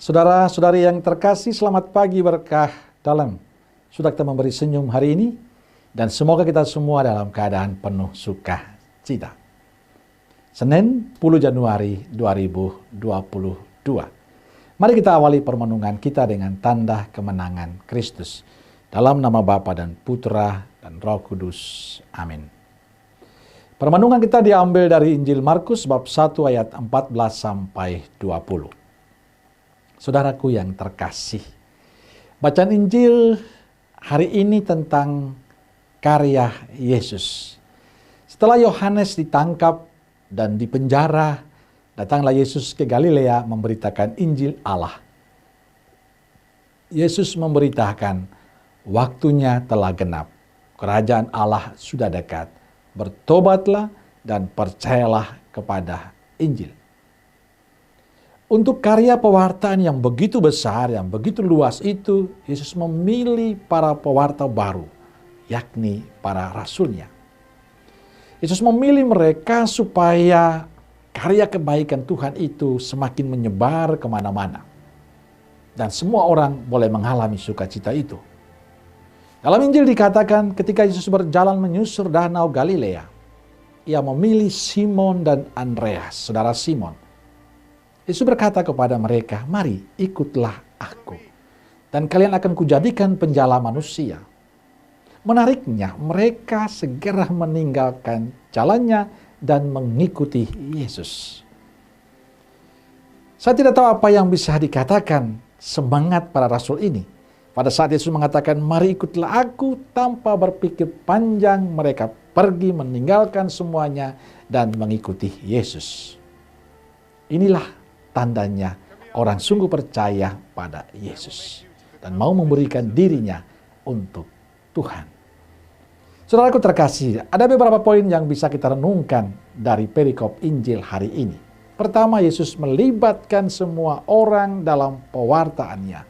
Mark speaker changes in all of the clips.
Speaker 1: Saudara-saudari yang terkasih, selamat pagi berkah dalam. Sudah kita memberi senyum hari ini, dan semoga kita semua dalam keadaan penuh sukacita. Senin 10 Januari 2022. Mari kita awali permenungan kita dengan tanda kemenangan Kristus. Dalam nama Bapa dan Putra dan Roh Kudus. Amin. Permenungan kita diambil dari Injil Markus bab 1 ayat 14 sampai 20. Saudaraku yang terkasih, bacaan Injil hari ini tentang karya Yesus. Setelah Yohanes ditangkap dan dipenjara, datanglah Yesus ke Galilea memberitakan Injil Allah. Yesus memberitakan, waktunya telah genap, kerajaan Allah sudah dekat, bertobatlah dan percayalah kepada Injil. Untuk karya pewartaan yang begitu besar, yang begitu luas itu, Yesus memilih para pewarta baru, yakni para rasulnya. Yesus memilih mereka supaya karya kebaikan Tuhan itu semakin menyebar kemana-mana. Dan semua orang boleh mengalami sukacita itu. Dalam Injil dikatakan ketika Yesus berjalan menyusur danau Galilea, ia memilih Simon dan Andreas, saudara Simon. Yesus berkata kepada mereka, mari ikutlah aku, dan kalian akan kujadikan penjala manusia. Menariknya, mereka segera meninggalkan jalannya dan mengikuti Yesus. Saya tidak tahu apa yang bisa dikatakan semangat para rasul ini. Pada saat Yesus mengatakan, mari ikutlah aku, tanpa berpikir panjang, mereka pergi meninggalkan semuanya dan mengikuti Yesus. Inilah tandanya orang sungguh percaya pada Yesus dan mau memberikan dirinya untuk Tuhan. Saudaraku terkasih, ada beberapa poin yang bisa kita renungkan dari perikop Injil hari ini. Pertama, Yesus melibatkan semua orang dalam pewartaannya.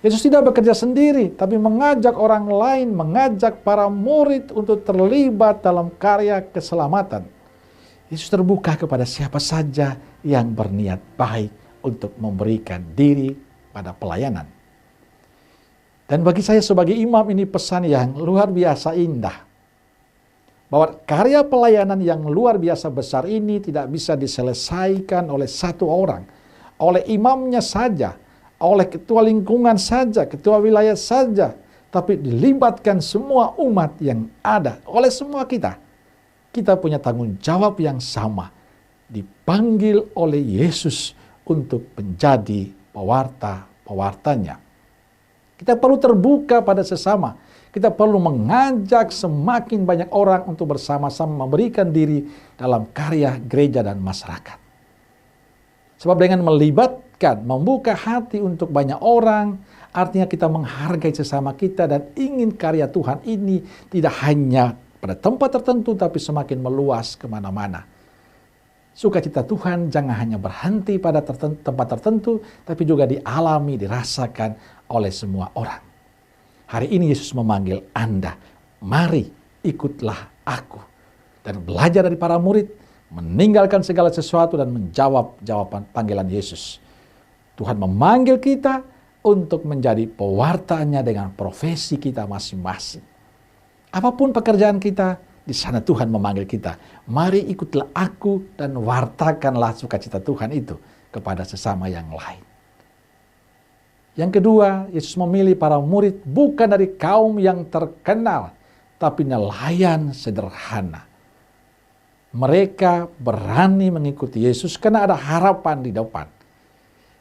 Speaker 1: Yesus tidak bekerja sendiri, tapi mengajak orang lain, mengajak para murid untuk terlibat dalam karya keselamatan. Yesus terbuka kepada siapa saja yang berniat baik untuk memberikan diri pada pelayanan. Dan bagi saya sebagai imam ini pesan yang luar biasa indah. Bahwa karya pelayanan yang luar biasa besar ini tidak bisa diselesaikan oleh satu orang. Oleh imamnya saja, oleh ketua lingkungan saja, ketua wilayah saja. Tapi dilibatkan semua umat yang ada, oleh semua kita. Kita punya tanggung jawab yang sama, dipanggil oleh Yesus untuk menjadi pewarta-pewartanya. Kita perlu terbuka pada sesama. Kita perlu mengajak semakin banyak orang untuk bersama-sama memberikan diri dalam karya gereja dan masyarakat. Sebab dengan melibatkan, membuka hati untuk banyak orang, artinya kita menghargai sesama kita dan ingin karya Tuhan ini tidak hanya pada tempat tertentu, tapi semakin meluas kemana-mana. Sukacita Tuhan jangan hanya berhenti pada tempat tertentu, tapi juga dialami, dirasakan oleh semua orang. Hari ini Yesus memanggil Anda, mari ikutlah aku. Dan belajar dari para murid, meninggalkan segala sesuatu dan menjawab jawaban panggilan Yesus. Tuhan memanggil kita untuk menjadi pewartaannya dengan profesi kita masing-masing. Apapun pekerjaan kita, di sana Tuhan memanggil kita. Mari ikutlah aku dan wartakanlah sukacita Tuhan itu kepada sesama yang lain. Yang kedua, Yesus memilih para murid bukan dari kaum yang terkenal, tapi nelayan sederhana. Mereka berani mengikuti Yesus karena ada harapan di depan.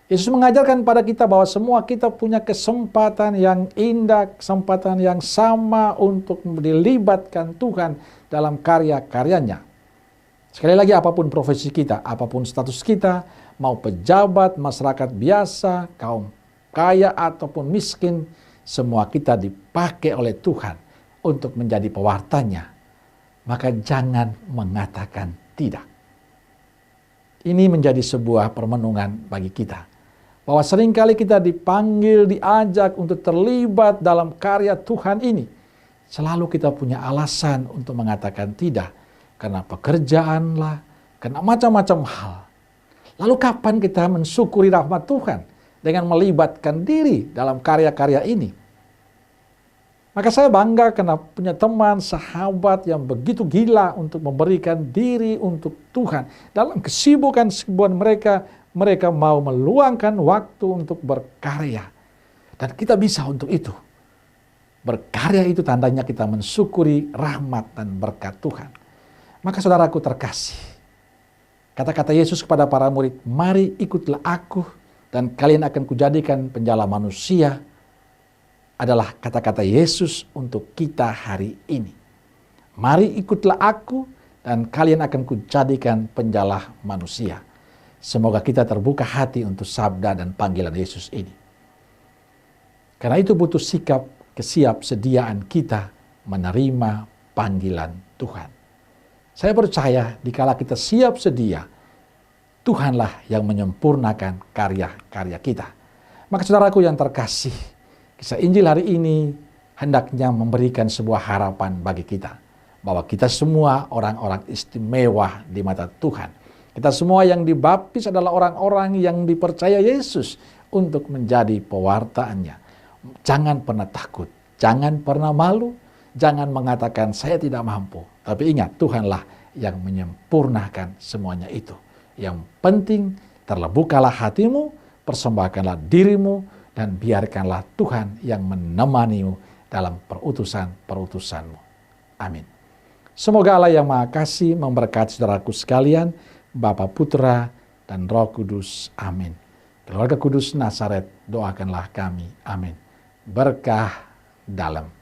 Speaker 1: Yesus mengajarkan pada kita bahwa semua kita punya kesempatan yang indah, kesempatan yang sama untuk dilibatkan Tuhan dalam karya-karyanya. Sekali lagi, apapun profesi kita, apapun status kita, mau pejabat, masyarakat biasa, kaum kaya ataupun miskin, semua kita dipakai oleh Tuhan untuk menjadi pewartanya. Maka jangan mengatakan tidak. Ini menjadi sebuah permenungan bagi kita. Bahwa seringkali kita dipanggil, diajak untuk terlibat dalam karya Tuhan ini. Selalu kita punya alasan untuk mengatakan tidak. Karena pekerjaan lah, karena macam-macam hal. Lalu kapan kita mensyukuri rahmat Tuhan? Dengan melibatkan diri dalam karya-karya ini. Maka saya bangga karena punya teman, sahabat yang begitu gila untuk memberikan diri untuk Tuhan. Dalam kesibukan-kesibukan mereka, mereka mau meluangkan waktu untuk berkarya. Dan kita bisa untuk itu. Berkarya itu tandanya kita mensyukuri rahmat dan berkat Tuhan. Maka saudaraku terkasih, kata-kata Yesus kepada para murid, mari ikutlah aku dan kalian akan kujadikan penjala manusia, adalah kata-kata Yesus untuk kita hari ini. Mari ikutlah aku dan kalian akan kujadikan penjala manusia. Semoga kita terbuka hati untuk sabda dan panggilan Yesus ini. Karena itu butuh sikap kesiapsediaan kita menerima panggilan Tuhan. Saya percaya dikala kita siap sedia, Tuhanlah yang menyempurnakan karya-karya kita. Maka saudaraku yang terkasih, kisah Injil hari ini hendaknya memberikan sebuah harapan bagi kita. Bahwa kita semua orang-orang istimewa di mata Tuhan. Kita semua yang dibaptis adalah orang-orang yang dipercaya Yesus untuk menjadi pewartaannya. Jangan pernah takut, jangan pernah malu, jangan mengatakan saya tidak mampu. Tapi ingat, Tuhanlah yang menyempurnakan semuanya itu. Yang penting terbukalah hatimu, persembahkanlah dirimu, dan biarkanlah Tuhan yang menemanimu dalam perutusan-perutusanmu. Amin. Semoga Allah yang Maha Kasih memberkati saudaraku sekalian, Bapa, Putra, dan Roh Kudus. Amin. Keluarga Kudus Nazaret, doakanlah kami. Amin. Berkah dalam.